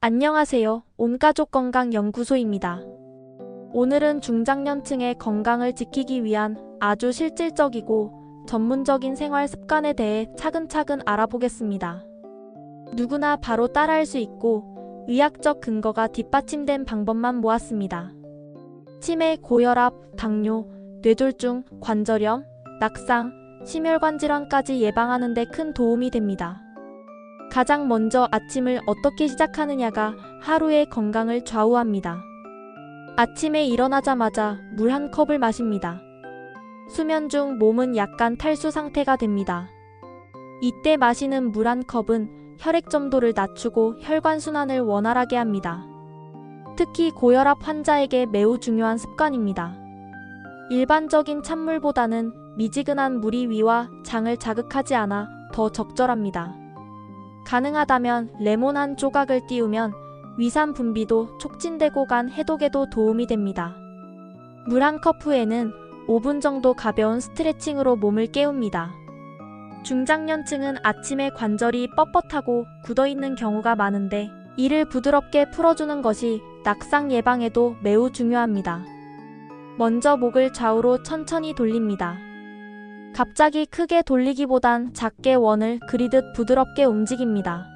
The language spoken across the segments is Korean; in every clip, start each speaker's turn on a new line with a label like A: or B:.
A: 안녕하세요. 온가족 건강연구소입니다. 오늘은 중장년층의 건강을 지키기 위한 아주 실질적이고 전문적인 생활 습관에 대해 차근차근 알아보겠습니다. 누구나 바로 따라할 수 있고 의학적 근거가 뒷받침된 방법만 모았습니다. 치매, 고혈압, 당뇨, 뇌졸중, 관절염, 낙상, 심혈관 질환까지 예방하는 데 큰 도움이 됩니다. 가장 먼저 아침을 어떻게 시작하느냐가 하루의 건강을 좌우합니다. 아침에 일어나자마자 물 한 컵을 마십니다. 수면 중 몸은 약간 탈수 상태가 됩니다. 이때 마시는 물 한 컵은 혈액 점도를 낮추고 혈관순환을 원활하게 합니다. 특히 고혈압 환자에게 매우 중요한 습관입니다. 일반적인 찬물보다는 미지근한 물이 위와 장을 자극하지 않아 더 적절합니다. 가능하다면 레몬 한 조각을 띄우면 위산 분비도 촉진되고 간 해독에도 도움이 됩니다. 물 한 컵 후에는 5분 정도 가벼운 스트레칭으로 몸을 깨웁니다. 중장년층은 아침에 관절이 뻣뻣하고 굳어있는 경우가 많은데 이를 부드럽게 풀어주는 것이 낙상 예방에도 매우 중요합니다. 먼저 목을 좌우로 천천히 돌립니다. 갑자기 크게 돌리기보단 작게 원을 그리듯 부드럽게 움직입니다.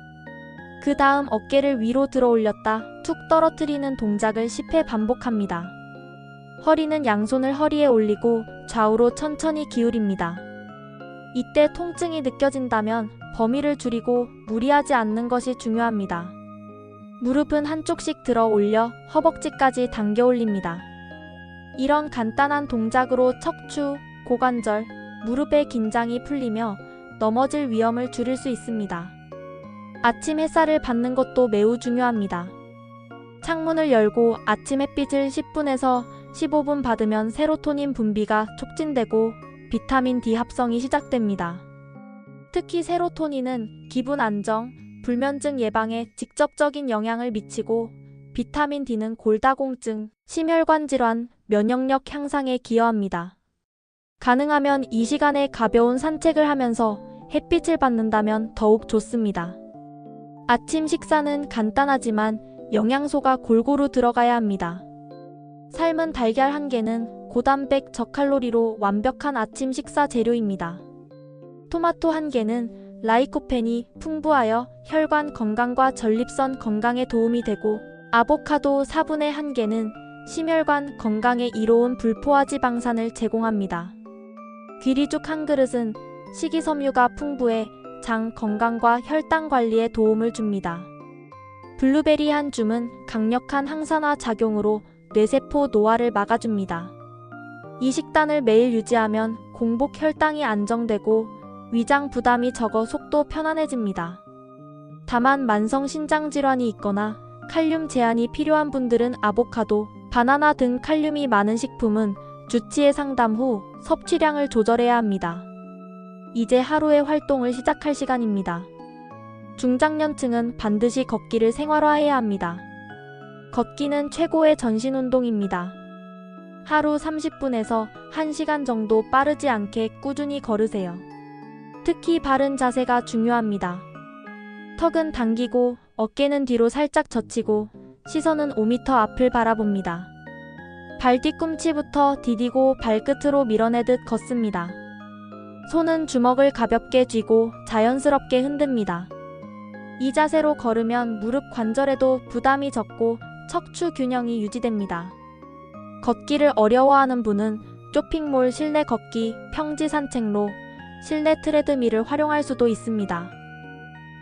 A: 그 다음 어깨를 위로 들어 올렸다 툭 떨어뜨리는 동작을 10회 반복합니다. 허리는 양손을 허리에 올리고 좌우로 천천히 기울입니다. 이때 통증이 느껴진다면 범위를 줄이고 무리하지 않는 것이 중요합니다. 무릎은 한쪽씩 들어 올려 허벅지까지 당겨 올립니다. 이런 간단한 동작으로 척추, 고관절, 무릎의 긴장이 풀리며 넘어질 위험을 줄일 수 있습니다. 아침 햇살을 받는 것도 매우 중요합니다. 창문을 열고 아침 햇빛을 10분에서 15분 받으면 세로토닌 분비가 촉진되고 비타민 D 합성이 시작됩니다. 특히 세로토닌은 기분 안정, 불면증 예방에 직접적인 영향을 미치고 비타민 D는 골다공증, 심혈관 질환, 면역력 향상에 기여합니다. 가능하면 이 시간에 가벼운 산책을 하면서 햇빛을 받는다면 더욱 좋습니다. 아침 식사는 간단하지만 영양소가 골고루 들어가야 합니다. 삶은 달걀 한 개는 고단백 저칼로리로 완벽한 아침 식사 재료입니다. 토마토 한 개는 라이코펜이 풍부하여 혈관 건강과 전립선 건강에 도움이 되고 아보카도 4분의 1개는 심혈관 건강에 이로운 불포화 지방산을 제공합니다. 귀리죽 한 그릇은 식이섬유가 풍부해 장 건강과 혈당 관리에 도움을 줍니다. 블루베리 한 줌은 강력한 항산화 작용으로 뇌세포 노화를 막아줍니다. 이 식단을 매일 유지하면 공복 혈당이 안정되고 위장 부담이 적어 속도 편안해집니다. 다만 만성 신장 질환이 있거나 칼륨 제한이 필요한 분들은 아보카도, 바나나 등 칼륨이 많은 식품은 주치의 상담 후 섭취량을 조절해야 합니다. 이제 하루의 활동을 시작할 시간입니다. 중장년층은 반드시 걷기를 생활화해야 합니다. 걷기는 최고의 전신 운동입니다. 하루 30분에서 1시간 정도 빠르지 않게 꾸준히 걸으세요. 특히 바른 자세가 중요합니다. 턱은 당기고 어깨는 뒤로 살짝 젖히고 시선은 5m 앞을 바라봅니다. 발 뒤꿈치부터 디디고 발끝으로 밀어내듯 걷습니다. 손은 주먹을 가볍게 쥐고 자연스럽게 흔듭니다. 이 자세로 걸으면 무릎 관절에도 부담이 적고 척추 균형이 유지됩니다. 걷기를 어려워하는 분은 쇼핑몰 실내 걷기, 평지 산책로, 실내 트레드밀을 활용할 수도 있습니다.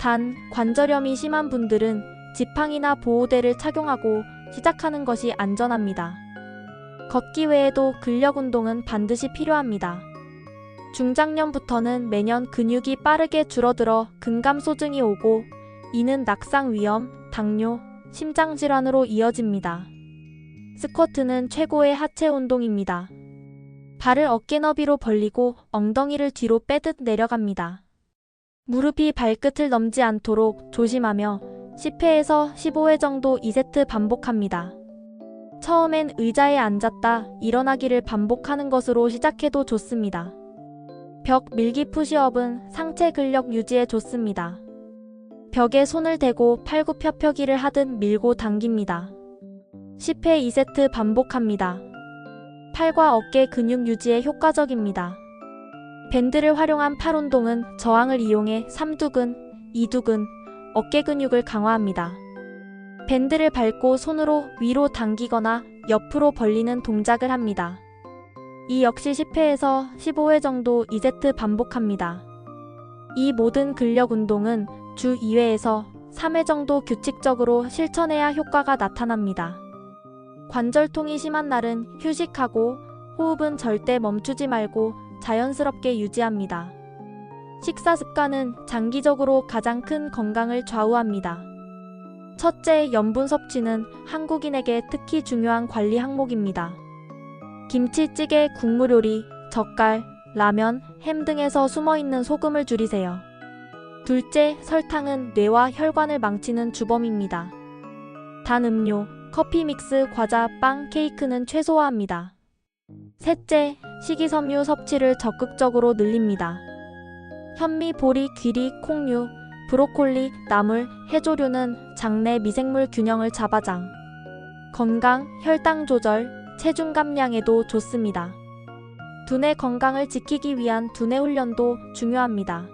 A: 단, 관절염이 심한 분들은 지팡이나 보호대를 착용하고 시작하는 것이 안전합니다. 걷기 외에도 근력 운동은 반드시 필요합니다. 중장년부터는 매년 근육이 빠르게 줄어들어 근감소증이 오고 이는 낙상 위험, 당뇨, 심장질환으로 이어집니다. 스쿼트는 최고의 하체 운동입니다. 발을 어깨 너비로 벌리고 엉덩이를 뒤로 빼듯 내려갑니다. 무릎이 발끝을 넘지 않도록 조심하며 10회에서 15회 정도 2세트 반복합니다. 처음엔 의자에 앉았다 일어나기를 반복하는 것으로 시작해도 좋습니다. 벽 밀기 푸시업은 상체 근력 유지에 좋습니다. 벽에 손을 대고 팔굽혀펴기를 하듯 밀고 당깁니다. 10회 2세트 반복합니다. 팔과 어깨 근육 유지에 효과적입니다. 밴드를 활용한 팔 운동은 저항을 이용해 삼두근, 이두근, 어깨 근육을 강화합니다. 밴드를 밟고 손으로 위로 당기거나 옆으로 벌리는 동작을 합니다. 이 역시 10회에서 15회 정도 2세트 반복합니다. 이 모든 근력 운동은 주 2회에서 3회 정도 규칙적으로 실천해야 효과가 나타납니다. 관절통이 심한 날은 휴식하고 호흡은 절대 멈추지 말고 자연스럽게 유지합니다. 식사 습관은 장기적으로 가장 큰 건강을 좌우합니다. 첫째, 염분 섭취는 한국인에게 특히 중요한 관리 항목입니다. 김치찌개, 국물 요리, 젓갈, 라면, 햄 등에서 숨어있는 소금을 줄이세요. 둘째, 설탕은 뇌와 혈관을 망치는 주범입니다. 단 음료, 커피 믹스, 과자, 빵, 케이크는 최소화합니다. 셋째, 식이섬유 섭취를 적극적으로 늘립니다. 현미, 보리, 귀리, 콩류, 브로콜리, 나물, 해조류는 장내 미생물 균형을 잡아장, 건강, 혈당 조절, 체중 감량에도 좋습니다. 두뇌 건강을 지키기 위한 두뇌 훈련도 중요합니다.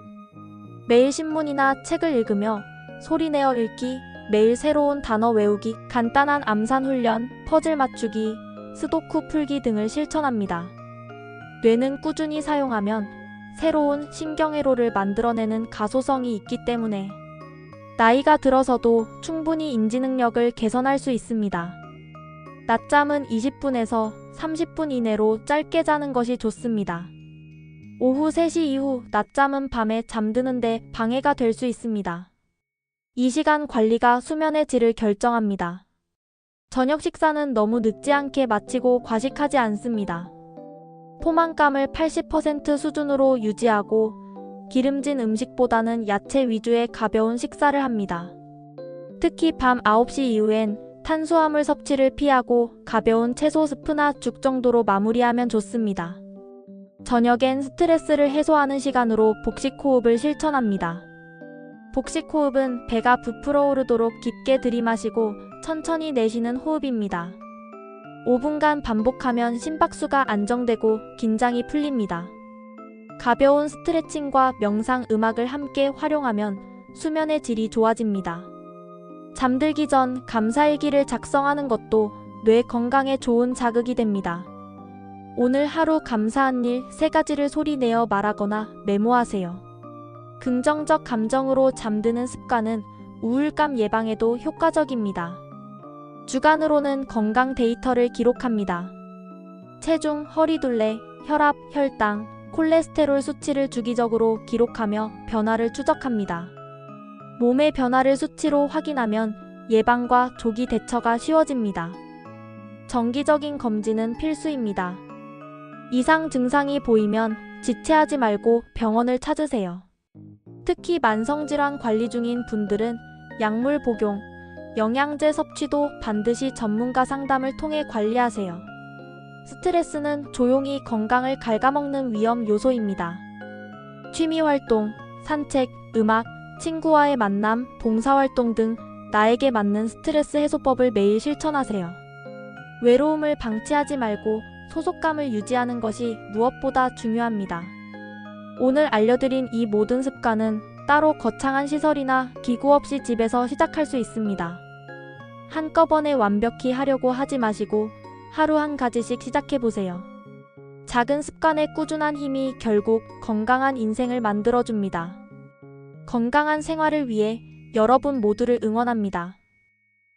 A: 매일 신문이나 책을 읽으며 소리내어 읽기, 매일 새로운 단어 외우기, 간단한 암산 훈련, 퍼즐 맞추기, 스도쿠 풀기 등을 실천합니다. 뇌는 꾸준히 사용하면 새로운 신경회로를 만들어내는 가소성이 있기 때문에 나이가 들어서도 충분히 인지 능력을 개선할 수 있습니다. 낮잠은 20분에서 30분 이내로 짧게 자는 것이 좋습니다. 오후 3시 이후 낮잠은 밤에 잠드는데 방해가 될 수 있습니다. 이 시간 관리가 수면의 질을 결정합니다. 저녁 식사는 너무 늦지 않게 마치고 과식하지 않습니다. 포만감을 80% 수준으로 유지하고 기름진 음식보다는 야채 위주의 가벼운 식사를 합니다. 특히 밤 9시 이후엔 탄수화물 섭취를 피하고 가벼운 채소 스프나 죽 정도로 마무리하면 좋습니다. 저녁엔 스트레스를 해소하는 시간으로 복식호흡을 실천합니다. 복식호흡은 배가 부풀어 오르도록 깊게 들이마시고 천천히 내쉬는 호흡입니다. 5분간 반복하면 심박수가 안정되고 긴장이 풀립니다. 가벼운 스트레칭과 명상 음악을 함께 활용하면 수면의 질이 좋아집니다. 잠들기 전 감사일기를 작성하는 것도 뇌 건강에 좋은 자극이 됩니다. 오늘 하루 감사한 일 3가지를 소리내어 말하거나 메모하세요. 긍정적 감정으로 잠드는 습관은 우울감 예방에도 효과적입니다. 주간으로는 건강 데이터를 기록합니다. 체중, 허리둘레, 혈압, 혈당, 콜레스테롤 수치를 주기적으로 기록하며 변화를 추적합니다. 몸의 변화를 수치로 확인하면 예방과 조기 대처가 쉬워집니다. 정기적인 검진은 필수입니다. 이상 증상이 보이면 지체하지 말고 병원을 찾으세요. 특히 만성질환 관리 중인 분들은 약물 복용, 영양제 섭취도 반드시 전문가 상담을 통해 관리하세요. 스트레스는 조용히 건강을 갉아먹는 위험 요소입니다. 취미활동, 산책, 음악, 친구와의 만남, 봉사활동 등 나에게 맞는 스트레스 해소법을 매일 실천하세요. 외로움을 방치하지 말고 소속감을 유지하는 것이 무엇보다 중요합니다. 오늘 알려드린 이 모든 습관은 따로 거창한 시설이나 기구 없이 집에서 시작할 수 있습니다. 한꺼번에 완벽히 하려고 하지 마시고 하루 한 가지씩 시작해보세요. 작은 습관의 꾸준한 힘이 결국 건강한 인생을 만들어줍니다. 건강한 생활을 위해 여러분 모두를 응원합니다.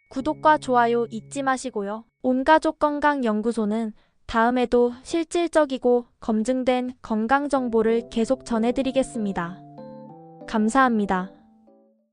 A: 구독과 좋아요 잊지 마시고요. 온가족 건강연구소는 다음에도 실질적이고 검증된 건강 정보를 계속 전해드리겠습니다. 감사합니다.